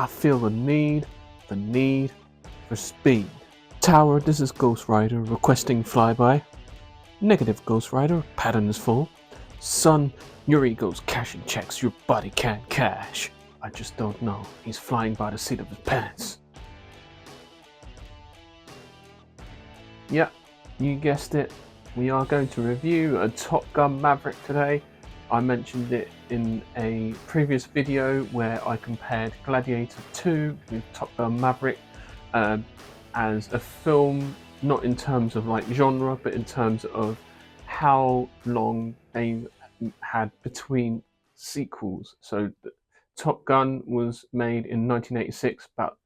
I feel the need for speed. Tower, this is Ghost Rider requesting flyby. Negative Ghost Rider, pattern is full. Son, your ego's cashing checks your body can't cash. I just don't know. He's flying by the seat of his pants. Yeah, you guessed it. We are going to review a Top Gun Maverick today. I mentioned it in a previous video where I compared Gladiator 2 with Top Gun Maverick as a film, not in terms of like genre, but in terms of how long they had between sequels. So Top Gun was made in 1986, about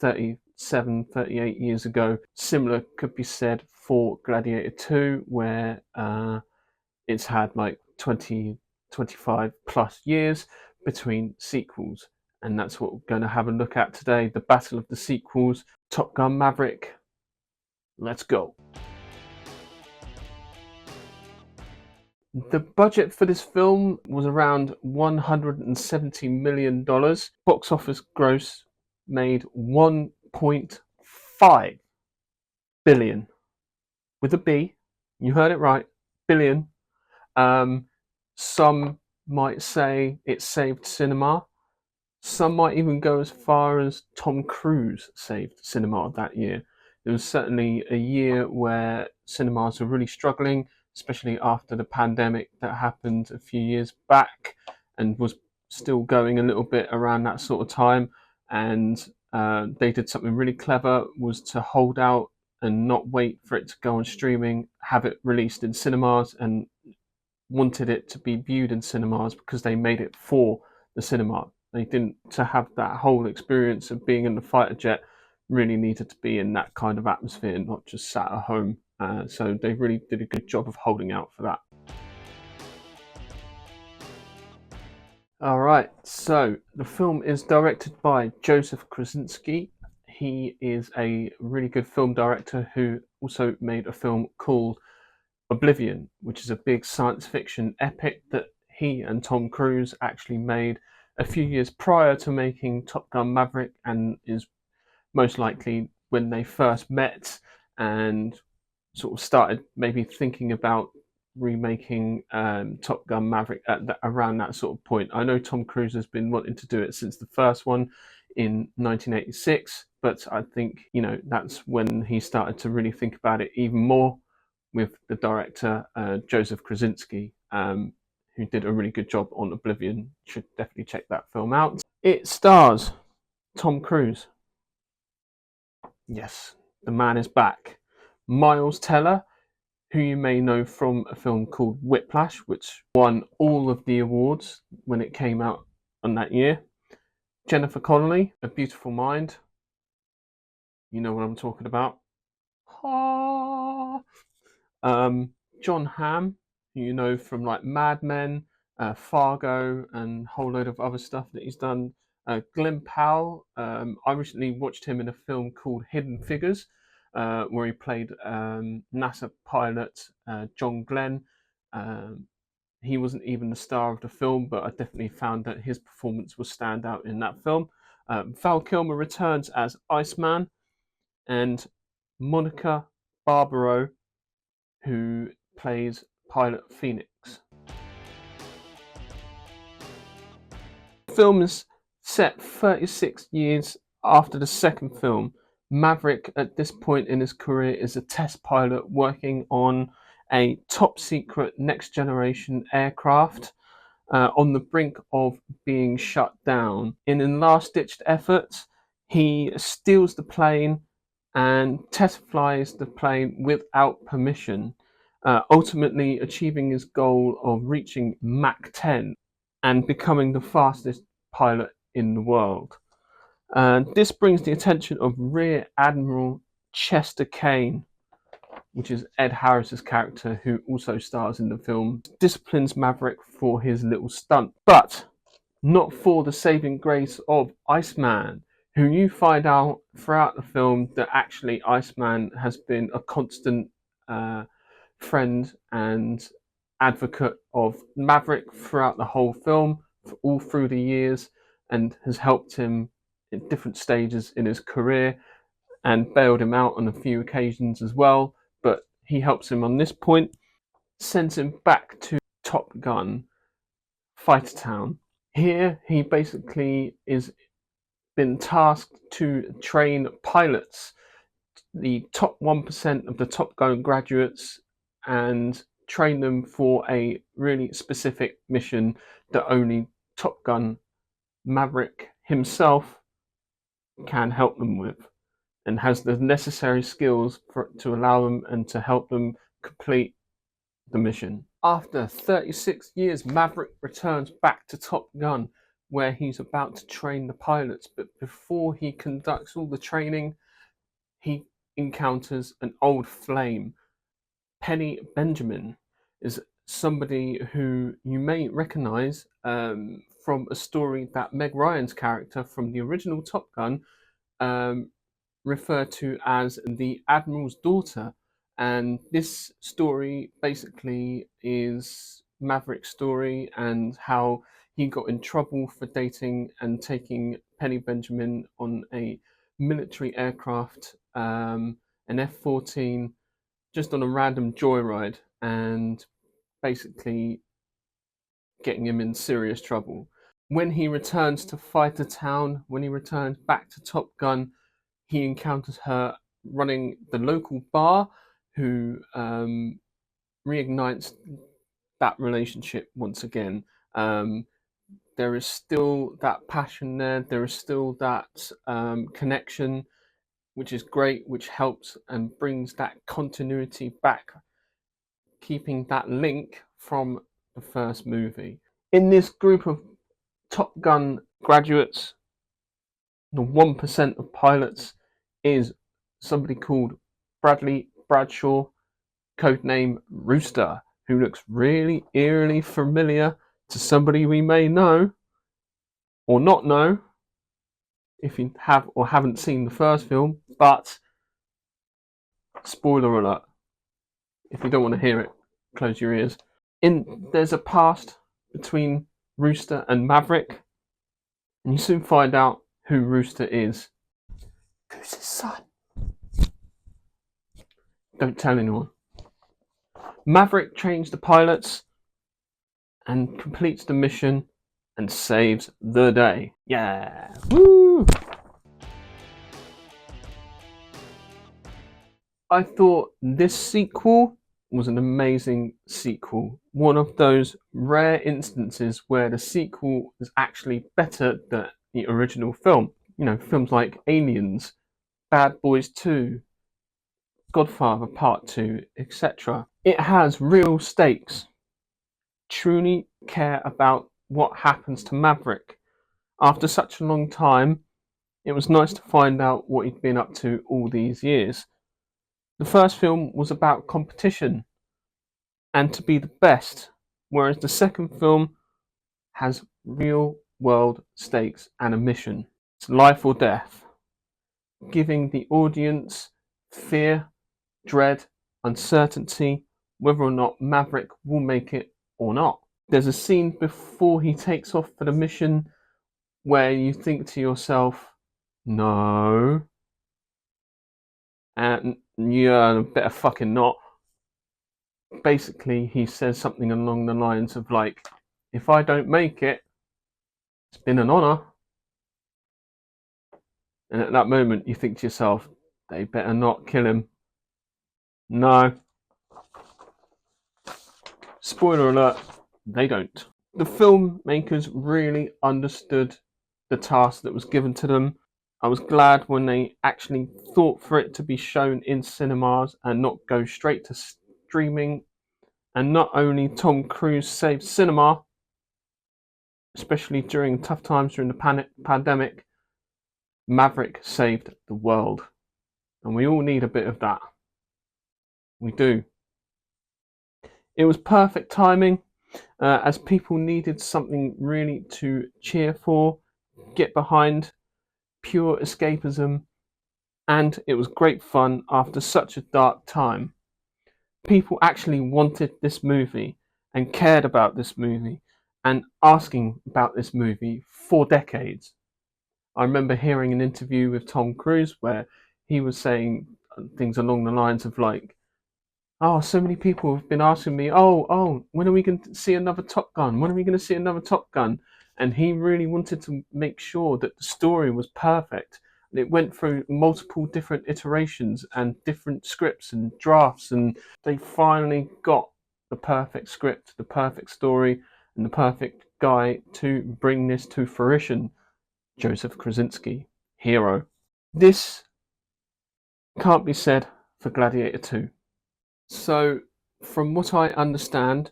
38 years ago. Similar could be said for Gladiator 2, where it's had like 25 plus years between sequels. And that's what we're going to have a look at today, the battle of the sequels, Top Gun Maverick. Let's go. The budget for this film was around $170 million. Box office gross made 1.5 billion. With a B, you heard it right, billion. Some might say it saved cinema. Some might even go as far as Tom Cruise saved cinema that year. It was certainly a year where cinemas were really struggling, especially after the pandemic that happened a few years back and was still going a little bit around that sort of time. And they did something really clever, was to hold out and not wait for it to go on streaming, have it released in cinemas, and wanted it to be viewed in cinemas because they made it for the cinema. They didn't, to have that whole experience of being in the fighter jet, really needed to be in that kind of atmosphere, not just sat at home. So they really did a good job of holding out for that. All right, so the film is directed by Joseph Kosinski. He is a really good film director who also made a film called Oblivion, which is a big science fiction epic that he and Tom Cruise actually made a few years prior to making Top Gun Maverick, and is most likely when they first met and sort of started maybe thinking about remaking Top Gun Maverick at around that sort of point. I know Tom Cruise has been wanting to do it since the first one in 1986, but I think, that's when he started to really think about it even more with the director Joseph Kosinski, who did a really good job on Oblivion. Should definitely check that film out. It stars Tom Cruise. Yes, the man is back. Miles Teller, who you may know from a film called Whiplash, which won all of the awards when it came out on that year. Jennifer Connelly, A Beautiful Mind. You know what I'm talking about. John Hamm, who you know from like Mad Men, Fargo, and a whole load of other stuff that he's done. Glenn Powell, I recently watched him in a film called Hidden Figures, where he played NASA pilot John Glenn. He wasn't even the star of the film, but I definitely found that his performance was stand out in that film. Val Kilmer returns as Iceman, and Monica Barbaro, who plays Pilot Phoenix. The film is set 36 years after the second film. Maverick, at this point in his career, is a test pilot working on a top secret next generation aircraft on the brink of being shut down. In a last ditched effort, he steals the plane and test flies the plane without permission, ultimately achieving his goal of reaching Mach 10 and becoming the fastest pilot in the world. This brings the attention of Rear Admiral Chester Kane, which is Ed Harris's character, who also stars in the film, disciplines Maverick for his little stunt, but not for the saving grace of Iceman, who you find out throughout the film that actually Iceman has been a constant friend and advocate of Maverick throughout the whole film, all through the years, and has helped him at different stages in his career and bailed him out on a few occasions as well. But he helps him on this point, sends him back to Top Gun Fighter Town. Here, he basically is been tasked to train pilots, the top 1% of the Top Gun graduates, and train them for a really specific mission that only Top Gun Maverick himself can help them with, and has the necessary skills to allow them and to help them complete the mission. After 36 years, Maverick returns back to Top Gun, where he's about to train the pilots. But before he conducts all the training, he encounters an old flame. Penny Benjamin is somebody who you may recognize from a story that Meg Ryan's character from the original Top Gun referred to as the Admiral's daughter. And this story basically is Maverick's story and how he got in trouble for dating and taking Penny Benjamin on a military aircraft, an F-14, just on a random joyride, and basically getting him in serious trouble. When he returns to Fighter Town, when he returns back to Top Gun, he encounters her running the local bar, who reignites that relationship once again. There is still that passion there. There is still that connection, which is great, which helps and brings that continuity back, keeping that link from the first movie. In this group of Top Gun graduates, the 1% of pilots is somebody called Bradley Bradshaw, codename Rooster, who looks really eerily familiar to somebody we may know or not know if you have or haven't seen the first film. But spoiler alert, if you don't want to hear it, close your ears. There's a past between Rooster and Maverick, and you soon find out who Rooster is. Who's his son? Don't tell anyone. Maverick trains the pilots and completes the mission and saves the day. Yeah! Woo! I thought this sequel was an amazing sequel. One of those rare instances where the sequel is actually better than the original film. You know, films like Aliens, Bad Boys 2, Godfather Part 2, etc. It has real stakes. Truly care about what happens to Maverick. After such a long time, it was nice to find out what he'd been up to all these years. The first film was about competition and to be the best, whereas the second film has real world stakes and a mission. It's life or death, giving the audience fear, dread, uncertainty, whether or not Maverick will make it or not. There's a scene before he takes off for the mission where you think to yourself, no, and yeah, better fucking not. Basically, he says something along the lines of like, if I don't make it, it's been an honor. And at that moment, you think to yourself, they better not kill him. No. Spoiler alert, they don't. The filmmakers really understood the task that was given to them. I was glad when they actually thought for it to be shown in cinemas and not go straight to streaming. And not only Tom Cruise saved cinema, especially during tough times during the pandemic, Maverick saved the world. And we all need a bit of that. We do. It was perfect timing, as people needed something really to cheer for, get behind, pure escapism, and it was great fun after such a dark time. People actually wanted this movie and cared about this movie and asking about this movie for decades. I remember hearing an interview with Tom Cruise where he was saying things along the lines of like, "Oh, so many people have been asking me, when are we going to see another Top Gun? When are we going to see another Top Gun?" And he really wanted to make sure that the story was perfect. And it went through multiple different iterations and different scripts and drafts, and they finally got the perfect script, the perfect story, and the perfect guy to bring this to fruition. Joseph Krasinski, hero. This can't be said for Gladiator 2. So, from what I understand,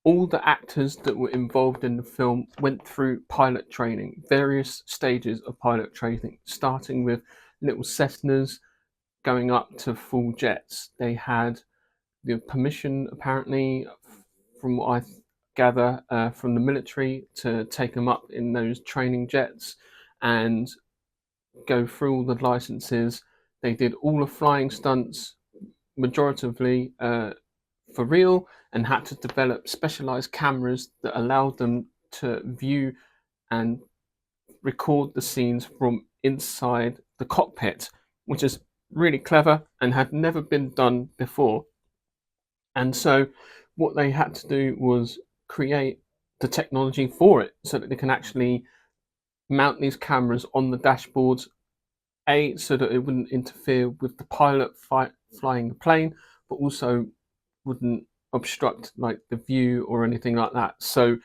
all the actors that were involved in the film went through pilot training, various stages of pilot training, starting with little Cessnas going up to full jets. They had the permission, apparently, from what I gather, from the military to take them up in those training jets and go through all the licenses. They did all the flying stunts, majoritively for real, and had to develop specialized cameras that allowed them to view and record the scenes from inside the cockpit, which is really clever and had never been done before. And so, what they had to do was create the technology for it so that they can actually mount these cameras on the dashboards, so that it wouldn't interfere with the pilot flying the plane, but also wouldn't obstruct like the view or anything like that. So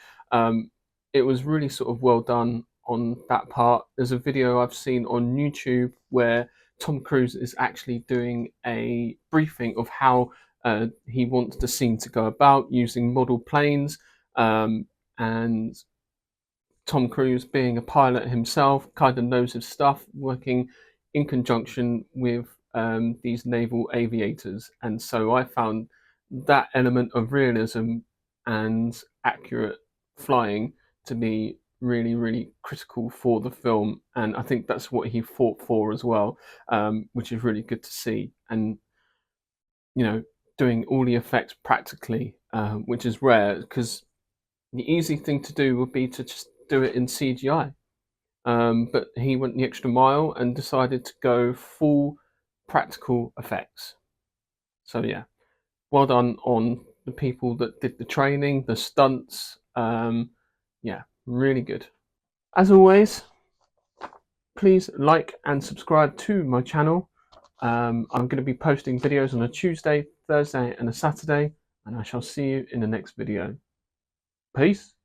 it was really sort of well done on that part. There's a video I've seen on YouTube where Tom Cruise is actually doing a briefing of how he wants the scene to go about using model planes, and Tom Cruise, being a pilot himself, kind of knows his stuff, working in conjunction with these naval aviators. And so I found that element of realism and accurate flying to be really, really critical for the film. And I think that's what he fought for as well, which is really good to see. And, you know, doing all the effects practically, which is rare because the easy thing to do would be to just do it in CGI. But he went the extra mile and decided to go full practical effects. So yeah, well done on the people that did the training, the stunts. Yeah, really good. As always, please like and subscribe to my channel. I'm going to be posting videos on a Tuesday, Thursday, and a Saturday, and I shall see you in the next video. Peace.